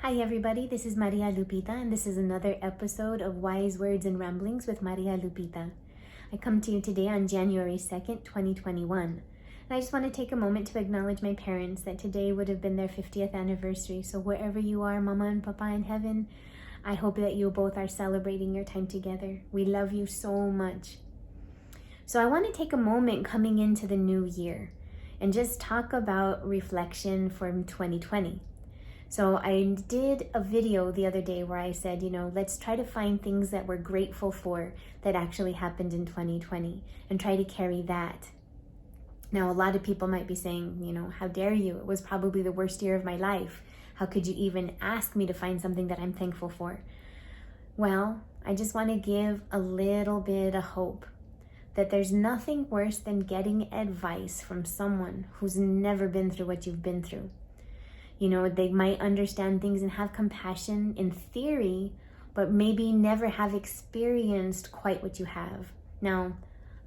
Hi everybody, this is Maria Lupita and this is another episode of Wise Words and Ramblings with Maria Lupita. I come to you today on January 2nd, 2021. And I just want to take a moment to acknowledge my parents that today would have been their 50th anniversary. So wherever you are, Mama and Papa in heaven, I hope that you both are celebrating your time together. We love you so much. So I want to take a moment coming into the new year and just talk about reflection from 2020. So I did a video the other day where I said, let's try to find things that we're grateful for that actually happened in 2020 and try to carry that. Now, a lot of people might be saying, how dare you? It was probably the worst year of my life. How could you even ask me to find something that I'm thankful for? Well, I just want to give a little bit of hope that there's nothing worse than getting advice from someone who's never been through what you've been through. They might understand things and have compassion in theory, but maybe never have experienced quite what you have. Now,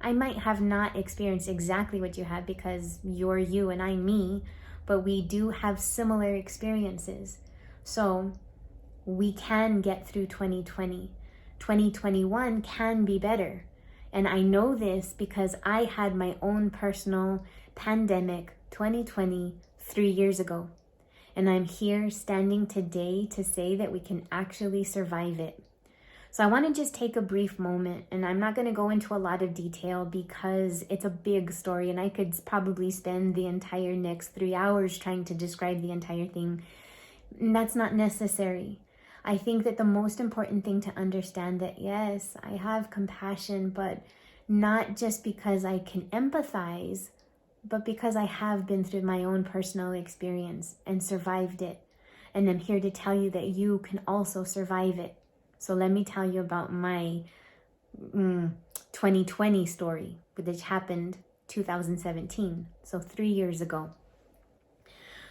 I might have not experienced exactly what you have because you're you and I'm me, but we do have similar experiences. So we can get through 2020. 2021 can be better. And I know this because I had my own personal pandemic 2020 3 years ago. And I'm here standing today to say that we can actually survive it. So I want to just take a brief moment, and I'm not going to go into a lot of detail because it's a big story and I could probably spend the entire next 3 hours trying to describe the entire thing. And that's not necessary. I think that the most important thing to understand that, yes, I have compassion, but not just because I can empathize, but because I have been through my own personal experience and survived it. And I'm here to tell you that you can also survive it. So let me tell you about my 2020 story, which happened 2017, so 3 years ago.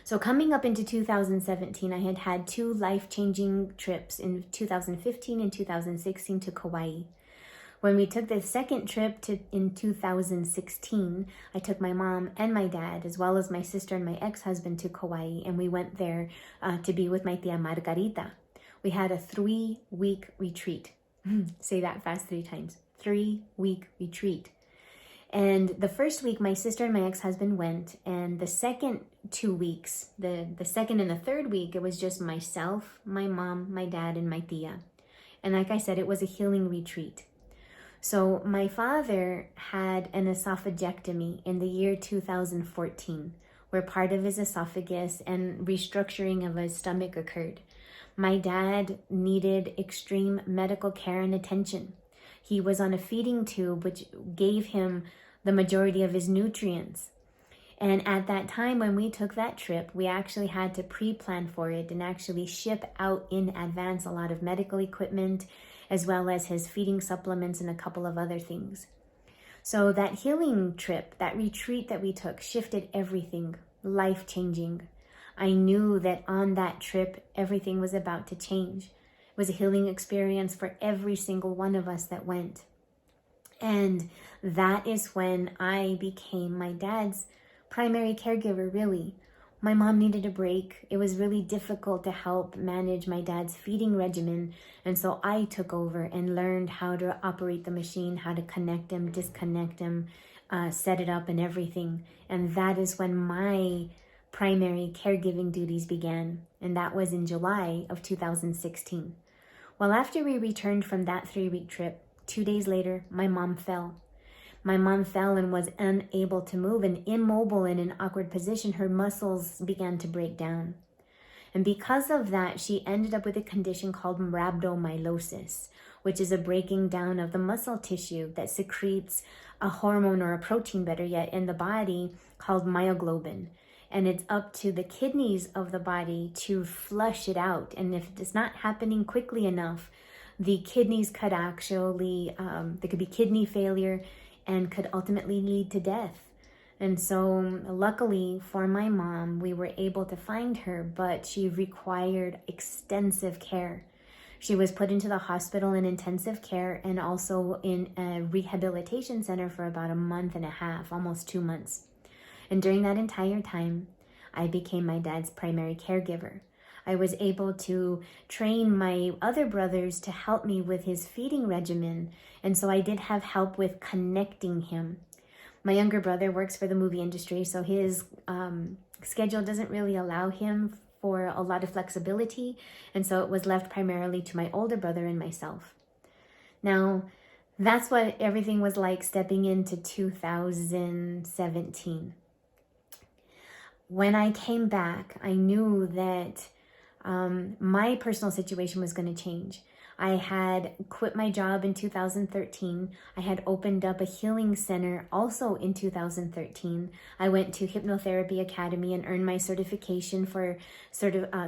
So coming up into 2017, I had 2 life-changing trips in 2015 and 2016 to Kauai. When we took the second trip in 2016, I took my mom and my dad, as well as my sister and my ex-husband, to Kauai, and we went there to be with my tia Margarita. We had a 3-week retreat. Say that fast 3 times. 3-week retreat. And the first week, my sister and my ex-husband went, and the second 2 weeks, the second and the third week, it was just myself, my mom, my dad, and my tia. And like I said, it was a healing retreat. So my father had an esophagectomy in the year 2014, where part of his esophagus and restructuring of his stomach occurred. My dad needed extreme medical care and attention. He was on a feeding tube, which gave him the majority of his nutrients. And at that time, when we took that trip, we actually had to pre-plan for it and actually ship out in advance a lot of medical equipment, as well as his feeding supplements and a couple of other things. So that healing trip, that retreat that we took, shifted everything, life-changing. I knew that on that trip, everything was about to change. It was a healing experience for every single one of us that went. And that is when I became my dad's primary caregiver, really. My mom needed a break. It was really difficult to help manage my dad's feeding regimen. And so I took over and learned how to operate the machine, how to connect him, disconnect him, set it up and everything. And that is when my primary caregiving duties began. And that was in July of 2016. Well, after we returned from that 3-week trip, 2 days later, my mom fell. My mom fell and was unable to move, and immobile in an awkward position, her muscles began to break down. And because of that, she ended up with a condition called rhabdomyolysis, which is a breaking down of the muscle tissue that secretes a hormone, or a protein better yet, in the body called myoglobin. And it's up to the kidneys of the body to flush it out. And if it's not happening quickly enough, the kidneys could actually, there could be kidney failure, and could ultimately lead to death. And so luckily for my mom, we were able to find her, but she required extensive care. She was put into the hospital in intensive care and also in a rehabilitation center for about 1.5 months, almost 2 months. And during that entire time, I became my dad's primary caregiver. I was able to train my other brothers to help me with his feeding regimen. And so I did have help with connecting him. My younger brother works for the movie industry, so his schedule doesn't really allow him for a lot of flexibility. And so it was left primarily to my older brother and myself. Now, that's what everything was like stepping into 2017. When I came back, I knew that my personal situation was going to change. I had quit my job in 2013. I had opened up a healing center also in 2013. I went to Hypnotherapy Academy and earned my certification for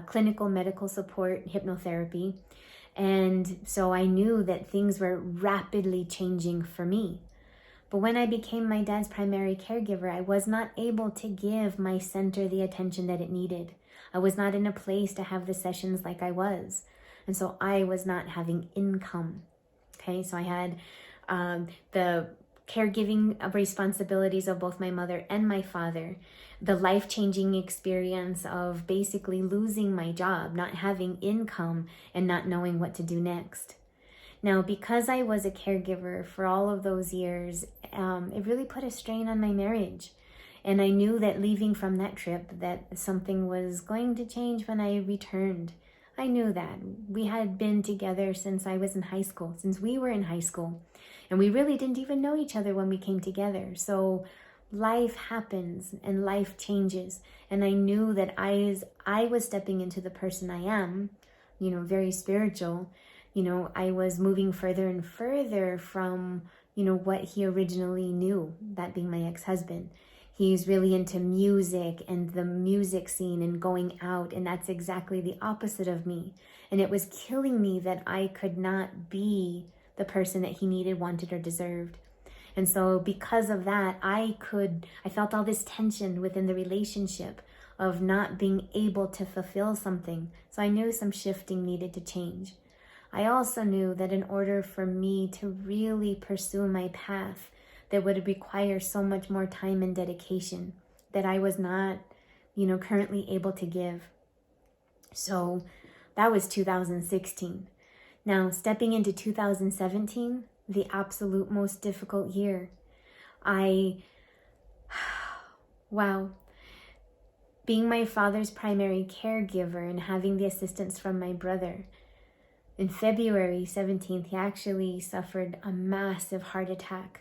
clinical medical support hypnotherapy. And so I knew that things were rapidly changing for me. But when I became my dad's primary caregiver, I was not able to give my center the attention that it needed. I was not in a place to have the sessions like I was. And so I was not having income. Okay, so I had the caregiving responsibilities of both my mother and my father, the life-changing experience of basically losing my job, not having income, and not knowing what to do next. Now, because I was a caregiver for all of those years, it really put a strain on my marriage. And I knew that leaving from that trip, that something was going to change when I returned. I knew that. We had been together since I was in high school, since we were in high school. And we really didn't even know each other when we came together. So life happens and life changes. And I knew that I was stepping into the person I am, very spiritual. I was moving further and further from, what he originally knew, that being my ex-husband. He's really into music and the music scene and going out, and that's exactly the opposite of me. And it was killing me that I could not be the person that he needed, wanted, or deserved. And so because of that, I felt all this tension within the relationship of not being able to fulfill something. So I knew some shifting needed to change. I also knew that in order for me to really pursue my path, that would require so much more time and dedication that I was not, currently able to give. So that was 2016. Now, stepping into 2017, the absolute most difficult year. Wow. Being my father's primary caregiver and having the assistance from my brother. In February 17th, he actually suffered a massive heart attack.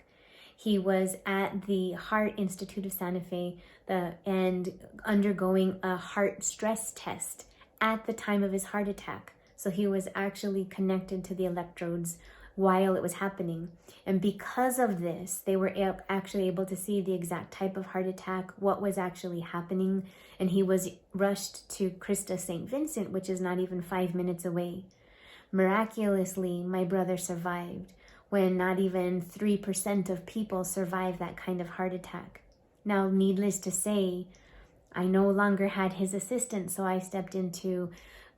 He was at the Heart Institute of Santa Fe and undergoing a heart stress test at the time of his heart attack. So he was actually connected to the electrodes while it was happening. And because of this, they were actually able to see the exact type of heart attack, what was actually happening. And he was rushed to Christa St. Vincent, which is not even 5 minutes away. Miraculously, my brother survived, when not even 3% of people survive that kind of heart attack. Now, needless to say, I no longer had his assistance, so I stepped into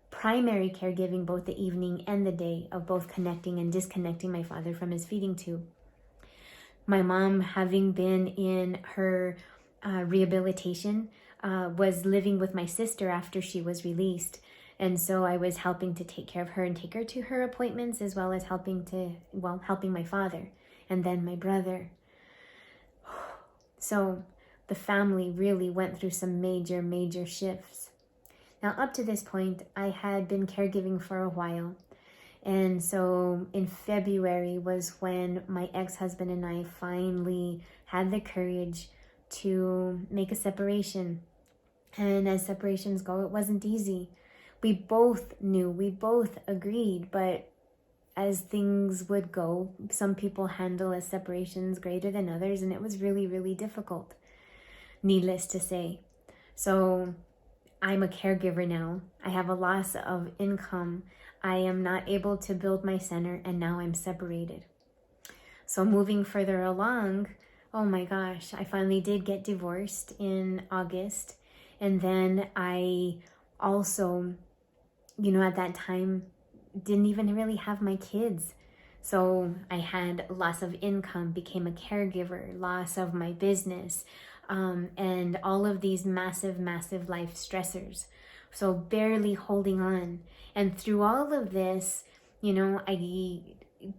primary caregiving both the evening and the day of both connecting and disconnecting my father from his feeding tube. My mom, having been in her rehabilitation, was living with my sister after she was released. And so I was helping to take care of her and take her to her appointments, as well as helping my father and then my brother. So the family really went through some major, major shifts. Now, up to this point, I had been caregiving for a while. And so in February was when my ex-husband and I finally had the courage to make a separation. And as separations go, it wasn't easy. We both knew, we both agreed, but as things would go, some people handle as separations greater than others, and it was really, really difficult, needless to say. So I'm a caregiver now. I have a loss of income. I am not able to build my center, and now I'm separated. So moving further along, oh my gosh, I finally did get divorced in August, and then I also, at that time, didn't even really have my kids. So I had loss of income, became a caregiver, loss of my business, and all of these massive, massive life stressors So barely holding on. And through all of this, I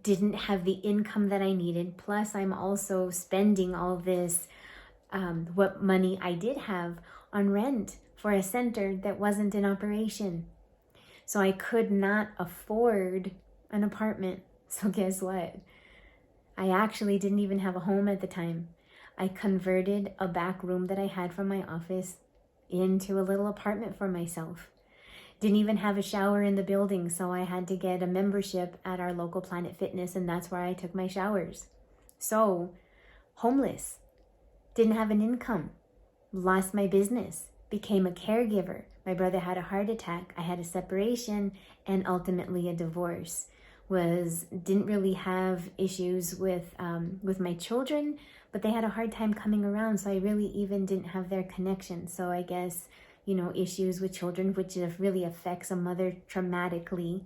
didn't have the income that I needed. Plus, I'm also spending all this, what money I did have, on rent for a center that wasn't in operation. So I could not afford an apartment. So guess what? I actually didn't even have a home at the time. I converted a back room that I had from my office into a little apartment for myself. Didn't even have a shower in the building, so I had to get a membership at our local Planet Fitness, and that's where I took my showers. So, homeless, didn't have an income, lost my business, became a caregiver. My brother had a heart attack, I had a separation, and ultimately a divorce. Didn't really have issues with my children, but they had a hard time coming around, so I really even didn't have their connection. So I guess, issues with children, which really affects a mother traumatically.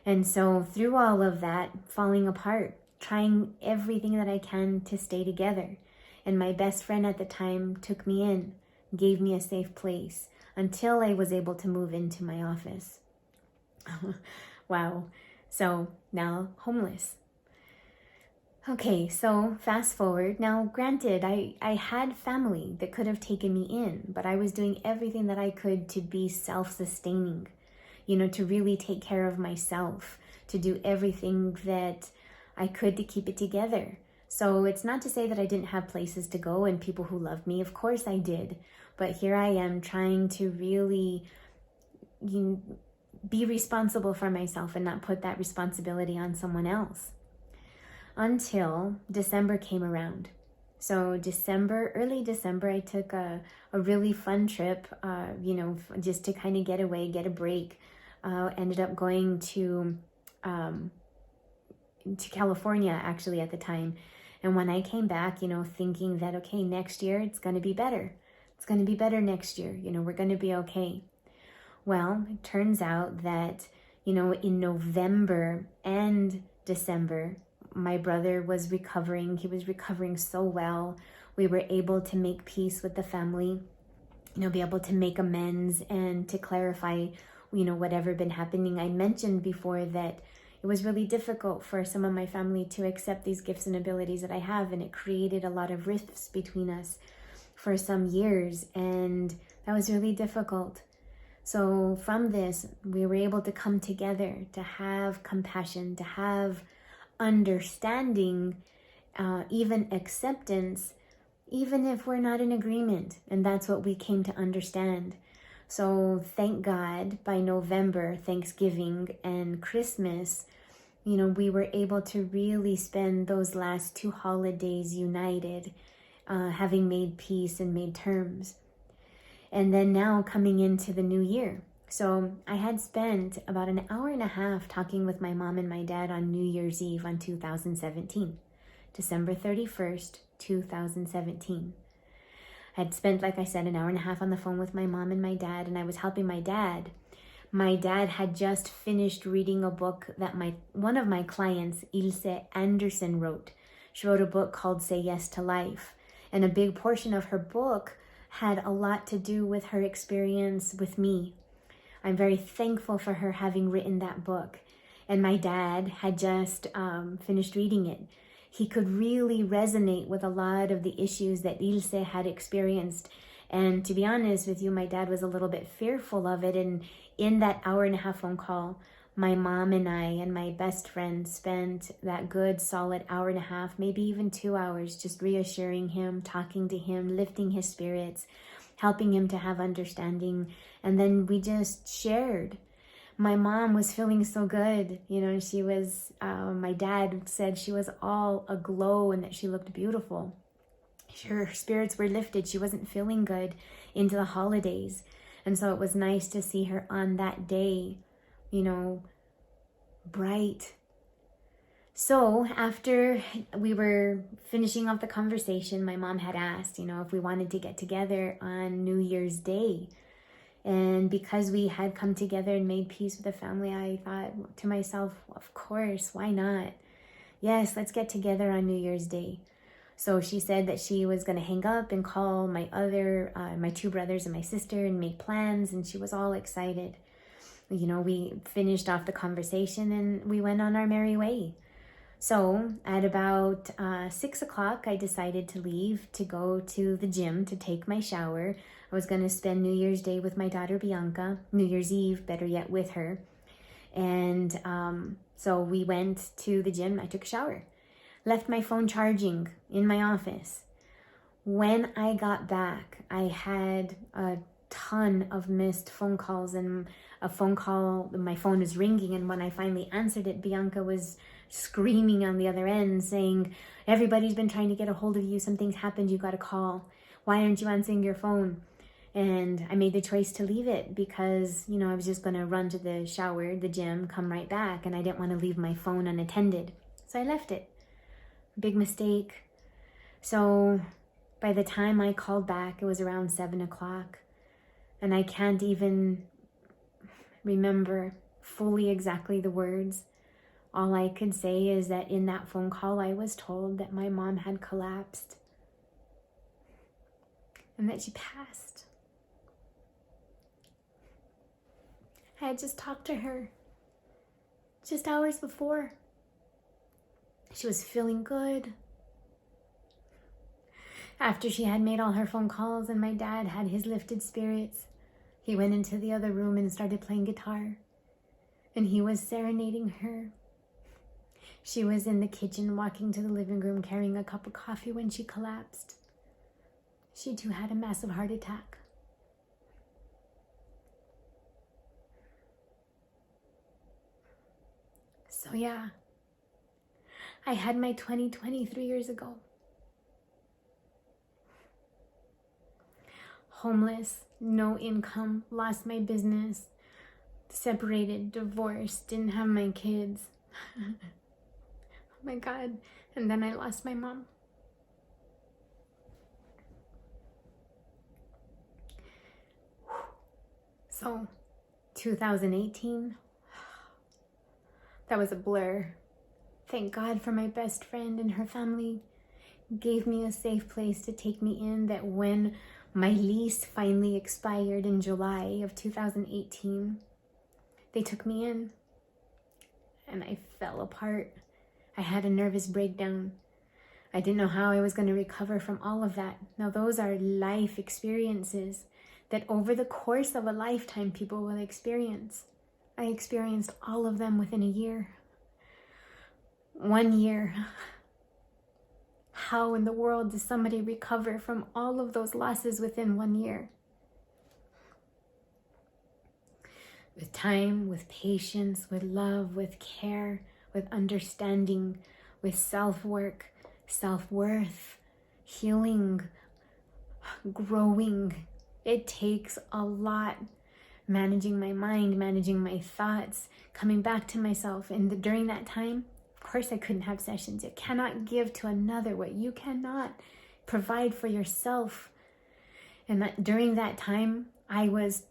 And so through all of that, falling apart, trying everything that I can to stay together. And my best friend at the time took me in, gave me a safe place until I was able to move into my office. Wow. So now homeless. Okay, so fast forward. Now, granted, I had family that could have taken me in, but I was doing everything that I could to be self-sustaining, to really take care of myself, to do everything that I could to keep it together. So it's not to say that I didn't have places to go and people who loved me. Of course I did. But here I am trying to really be responsible for myself and not put that responsibility on someone else. Until December came around. So early December, I took a really fun trip, just to kind of get away, get a break. Ended up going to California actually at the time. And when I came back, thinking that, okay, next year it's going to be better. It's going to be better next year. We're going to be okay. Well, it turns out that, in November and December, my brother was recovering. He was recovering so well. We were able to make peace with the family, be able to make amends and to clarify, whatever been happening. I mentioned before that it was really difficult for some of my family to accept these gifts and abilities that I have, and it created a lot of rifts between us for some years, and that was really difficult. So from this, we were able to come together, to have compassion, to have understanding, even acceptance, even if we're not in agreement. And that's what we came to understand. So thank God by November, Thanksgiving and Christmas, we were able to really spend those last 2 holidays united, having made peace and made terms. And then now coming into the new year. So I had spent about an hour and a half talking with my mom and my dad on New Year's Eve on 2017, December 31st, 2017. I had spent, like I said, an hour and a half on the phone with my mom and my dad, and I was helping my dad. My dad had just finished reading a book that one of my clients, Ilse Anderson, wrote. She wrote a book called Say Yes to Life. And a big portion of her book had a lot to do with her experience with me. I'm very thankful for her having written that book. And my dad had just finished reading it. He could really resonate with a lot of the issues that Ilse had experienced. And to be honest with you, my dad was a little bit fearful of it. And in that hour and a half phone call, my mom and I and my best friend spent that good solid hour and a half, maybe even 2 hours, just reassuring him, talking to him, lifting his spirits, helping him to have understanding. And then we just shared. My mom was feeling so good. She was, my dad said she was all aglow and that she looked beautiful. Her spirits were lifted. She wasn't feeling good into the holidays. And so it was nice to see her on that day, bright. So after we were finishing off the conversation, my mom had asked, if we wanted to get together on New Year's Day. And because we had come together and made peace with the family, I thought to myself, of course, why not? Yes, let's get together on New Year's Day. So she said that she was going to hang up and call my two brothers and my sister and make plans, and she was all excited. You know, we finished off the conversation and we went on our merry way. So at about 6 o'clock, I decided to leave to go to the gym to take my shower. I was going to spend New Year's Day with my daughter Bianca, New Year's Eve, better yet, with her. And so we went to the gym. I took a shower, left my phone charging in my office. When I got back, I had a ton of missed phone calls, and a phone call, my phone was ringing, and when I finally answered it, Bianca was screaming on the other end saying, everybody's been trying to get a hold of you, something's happened, you got to call, why aren't you answering your phone? And I made the choice to leave it because, you know, I was just going to run to the shower, the gym, come right back, and I didn't want to leave my phone unattended, so I left it. Big mistake. So by the time I called back, it was around 7 o'clock. And I can't even remember fully exactly the words. All I could say is that in that phone call, I was told that my mom had collapsed and that she passed. I had just talked to her just hours before. She was feeling good. After she had made all her phone calls and my dad had his lifted spirits, he went into the other room and started playing guitar. And he was serenading her. She was in the kitchen walking to the living room carrying a cup of coffee when she collapsed. She too had a massive heart attack. So yeah, I had my 2020 3 years ago. Homeless, no income, lost my business, separated, divorced, didn't have my kids. Oh my God. And then I lost my mom. So 2018, that was a blur. Thank God for my best friend and her family gave me a safe place to take me in, that when my lease finally expired in July of 2018, they took me in and I fell apart. I had a nervous breakdown. I didn't know how I was going to recover from all of that. Now, those are life experiences that over the course of a lifetime people will experience. I experienced all of them within a year. 1 year. How in the world does somebody recover from all of those losses within 1 year? With time, with patience, with love, with care, with understanding, with self-work, self-worth, healing, growing. It takes a lot. Managing my mind, managing my thoughts, coming back to myself. And during that time, of course I couldn't have sessions. You cannot give to another what you cannot provide for yourself. And during that time, I was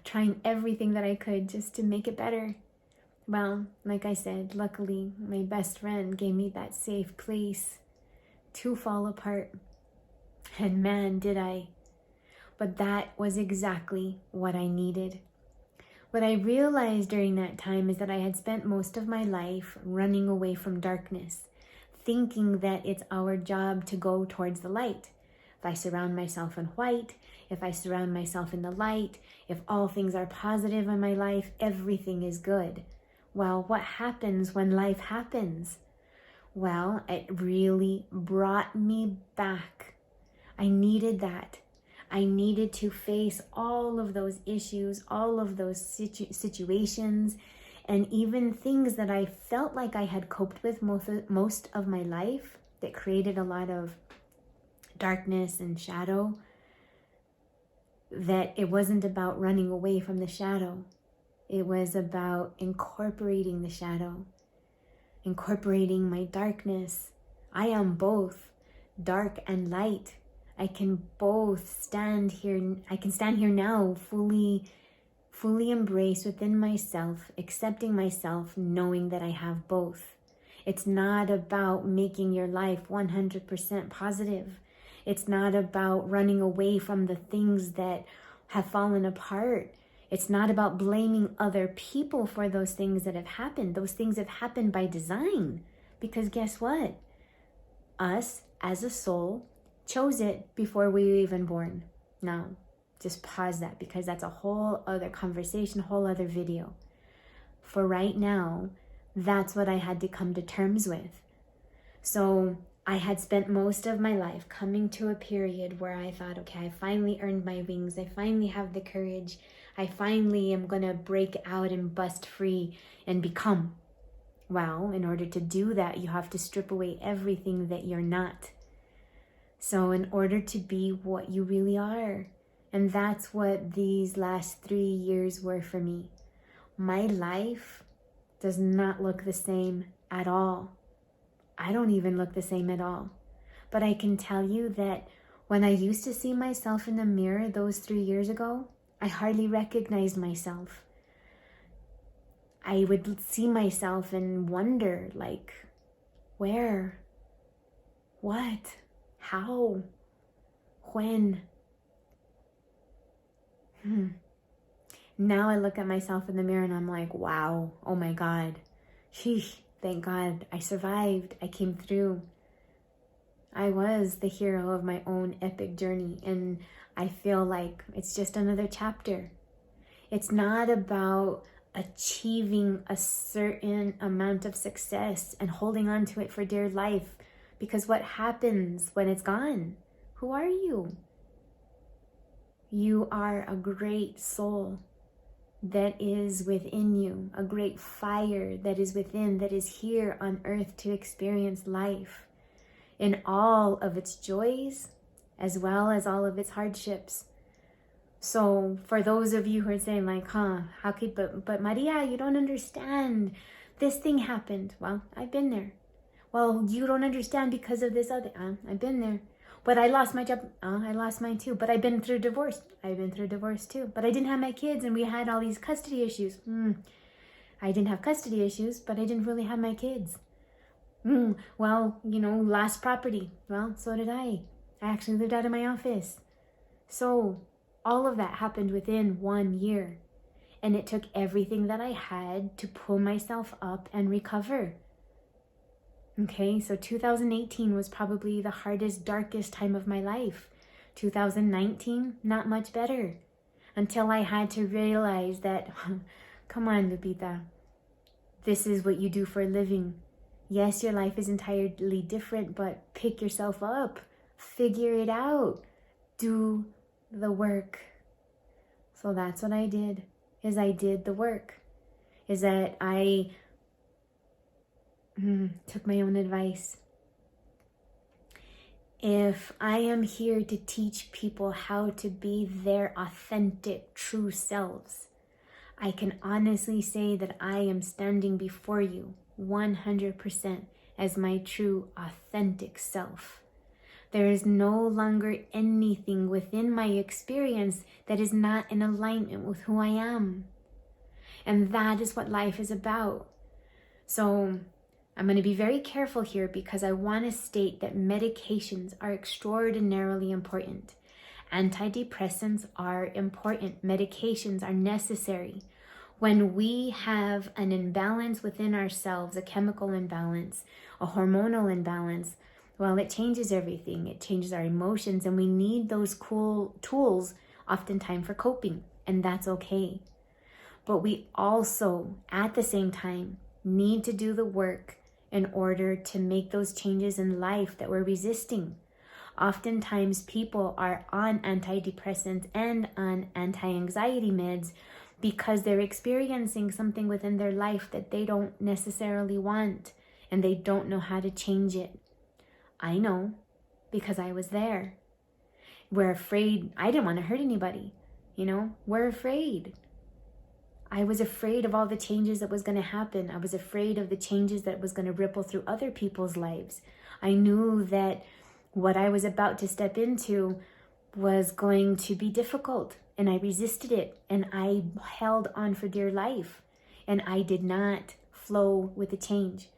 trying everything that I could just to make it better. Well, like I said, luckily, my best friend gave me that safe place to fall apart. And man, did I. But that was exactly what I needed. What I realized during that time is that I had spent most of my life running away from darkness, thinking that it's our job to go towards the light. If I surround myself in white, if I surround myself in the light, if all things are positive in my life, everything is good. Well, what happens when life happens? Well, it really brought me back. I needed that. I needed to face all of those issues, all of those situations, and even things that I felt like I had coped with most of my life that created a lot of darkness and shadow, that it wasn't about running away from the shadow. It was about incorporating the shadow, incorporating my darkness. I am both dark and light. I can both stand here. I can stand here now fully embraced within myself, accepting myself, knowing that I have both. It's not about making your life 100% positive. It's not about running away from the things that have fallen apart. It's not about blaming other people for those things that have happened. Those things have happened by design. Because guess what? Us, as a soul, chose it before we were even born. Now, just pause that because that's a whole other conversation, whole other video. For right now, that's what I had to come to terms with. So I had spent most of my life coming to a period where I thought, okay, I finally earned my wings. I finally have the courage. I finally am going to break out and bust free and become. Well, in order to do that, you have to strip away everything that you're not. So in order to be what you really are, and that's what these last 3 years were for me. My life does not look the same at all. I don't even look the same at all. But I can tell you that when I used to see myself in the mirror those 3 years ago, I hardly recognized myself. I would see myself and wonder, like, where? What? How? When? Now I look at myself in the mirror and I'm like, wow, oh my God. Sheesh, thank God I survived. I came through. I was the hero of my own epic journey, and I feel like it's just another chapter. It's not about achieving a certain amount of success and holding on to it for dear life, because what happens when it's gone? Who are you? You are a great soul that is within you, a great fire that is within, that is here on earth to experience life in all of its joys as well as all of its hardships. So for those of you who are saying like, how could, but Maria, you don't understand. This thing happened. Well, I've been there. Well, you don't understand because of this other. I've been there. But I lost my job. I lost mine too. But I've been through divorce. I've been through divorce too. But I didn't have my kids and we had all these custody issues. I didn't have custody issues, but I didn't really have my kids. Well, lost property. Well, so did I. I actually lived out of my office. So all of that happened within 1 year. And it took everything that I had to pull myself up and recover. Okay, so 2018 was probably the hardest, darkest time of my life. 2019, not much better. Until I had to realize that, come on, Lupita, this is what you do for a living. Yes, your life is entirely different, but pick yourself up. Figure it out. Do the work. So that's what I did, is I did the work. Is that I took my own advice. If I am here to teach people how to be their authentic, true selves, I can honestly say that I am standing before you 100% as my true, authentic self. There is no longer anything within my experience that is not in alignment with who I am. And that is what life is about. So I'm going to be very careful here because I want to state that medications are extraordinarily important. Antidepressants are important. Medications are necessary. When we have an imbalance within ourselves, a chemical imbalance, a hormonal imbalance, well, it changes everything. It changes our emotions, and we need those cool tools oftentimes for coping, and that's okay. But we also, at the same time, need to do the work in order to make those changes in life that we're resisting. Oftentimes, people are on antidepressants and on anti-anxiety meds because they're experiencing something within their life that they don't necessarily want, and they don't know how to change it. I know, because I was there. We're afraid. I didn't want to hurt anybody. We're afraid. I was afraid of all the changes that was going to happen. I was afraid of the changes that was going to ripple through other people's lives. I knew that what I was about to step into was going to be difficult, and I resisted it, and I held on for dear life, and I did not flow with the change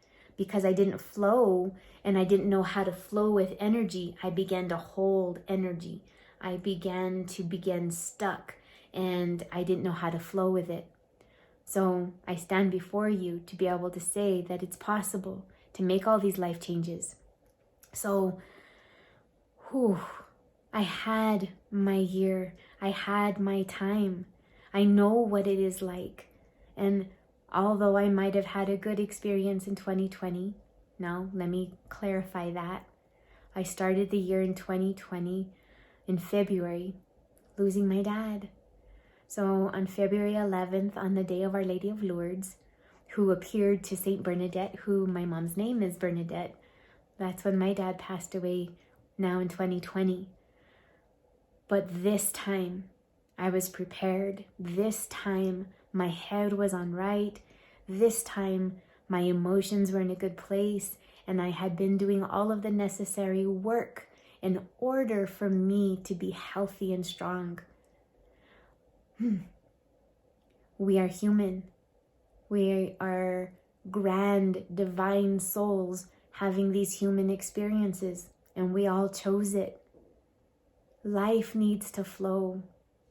because I didn't flow and I didn't know how to flow with energy, I began to hold energy. I began to begin stuck and I didn't know how to flow with it. So I stand before you to be able to say that it's possible to make all these life changes. So, I had my year. I had my time. I know what it is like. And although I might have had a good experience in 2020, now let me clarify that. I started the year in 2020 in February, losing my dad. So on February 11th, on the day of Our Lady of Lourdes, who appeared to Saint Bernadette, who my mom's name is Bernadette, that's when my dad passed away, now in 2020. But this time, I was prepared. This time, my head was on right. This time, my emotions were in a good place, and I had been doing all of the necessary work in order for me to be healthy and strong. We are human. We are grand, divine souls having these human experiences, and we all chose it. Life needs to flow.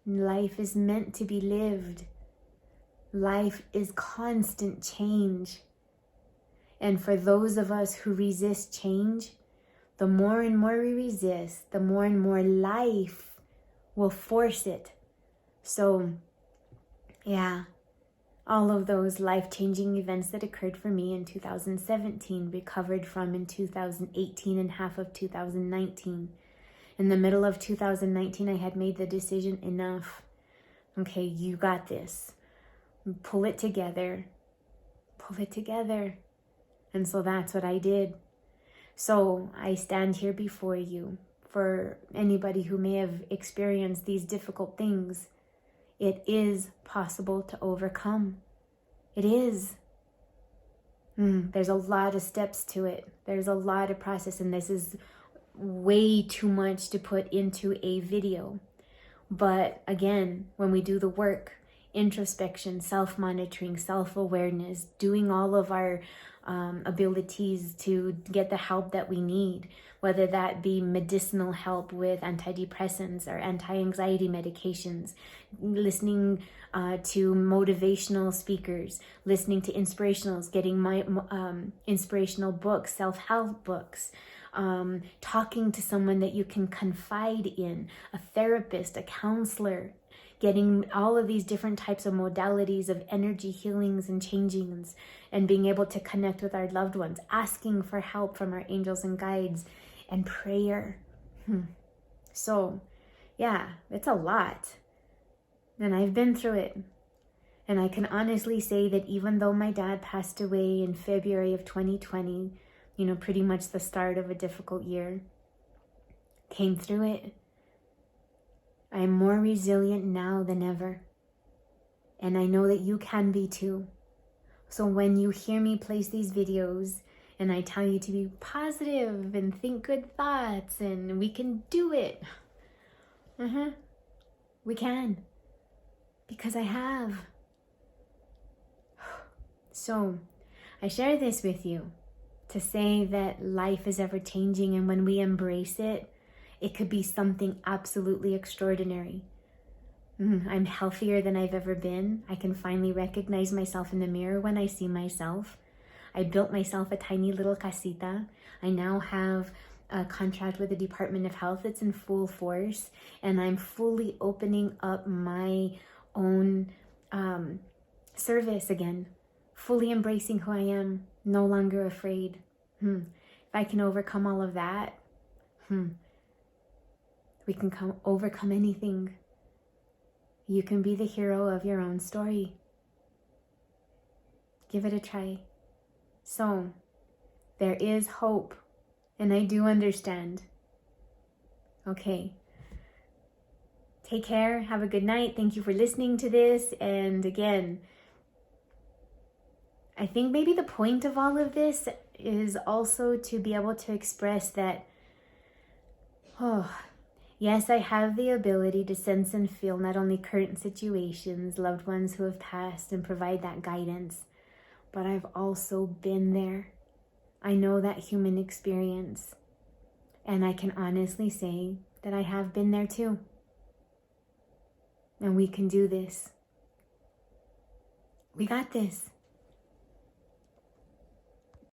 Life is meant to be lived. Life is constant change. And for those of us who resist change, the more and more we resist, the more and more life will force it. So, yeah, all of those life-changing events that occurred for me in 2017, recovered from in 2018 and half of 2019. In the middle of 2019, I had made the decision, enough. Okay, you got this. Pull it together. Pull it together. And so that's what I did. So I stand here before you. For anybody who may have experienced these difficult things, it is possible to overcome. It is. There's a lot of steps to it. There's a lot of process, and this is way too much to put into a video. But again, when we do the work, introspection, self-monitoring, self-awareness, doing all of our abilities to get the help that we need, whether that be medicinal help with antidepressants or anti-anxiety medications, listening to motivational speakers, listening to inspirationals, getting my inspirational books, self-help books, talking to someone that you can confide in, a therapist, a counselor, getting all of these different types of modalities of energy healings and changings, and being able to connect with our loved ones, asking for help from our angels and guides, and prayer. So, yeah, it's a lot. And I've been through it. And I can honestly say that even though my dad passed away in February of 2020, pretty much the start of a difficult year, came through it. I am more resilient now than ever. And I know that you can be too. So when you hear me place these videos and I tell you to be positive and think good thoughts and we can do it. We can. Because I have. So I share this with you to say that life is ever changing, and when we embrace it, it could be something absolutely extraordinary. I'm healthier than I've ever been. I can finally recognize myself in the mirror when I see myself. I built myself a tiny little casita. I now have a contract with the Department of Health. It's in full force, and I'm fully opening up my own service again, fully embracing who I am, no longer afraid. If I can overcome all of that, we can overcome anything. You can be the hero of your own story. Give it a try. So, there is hope, and I do understand. Okay. Take care. Have a good night. Thank you for listening to this. And again, I think maybe the point of all of this is also to be able to express that, yes, I have the ability to sense and feel not only current situations, loved ones who have passed, and provide that guidance, but I've also been there. I know that human experience, and I can honestly say that I have been there too. And we can do this. We got this.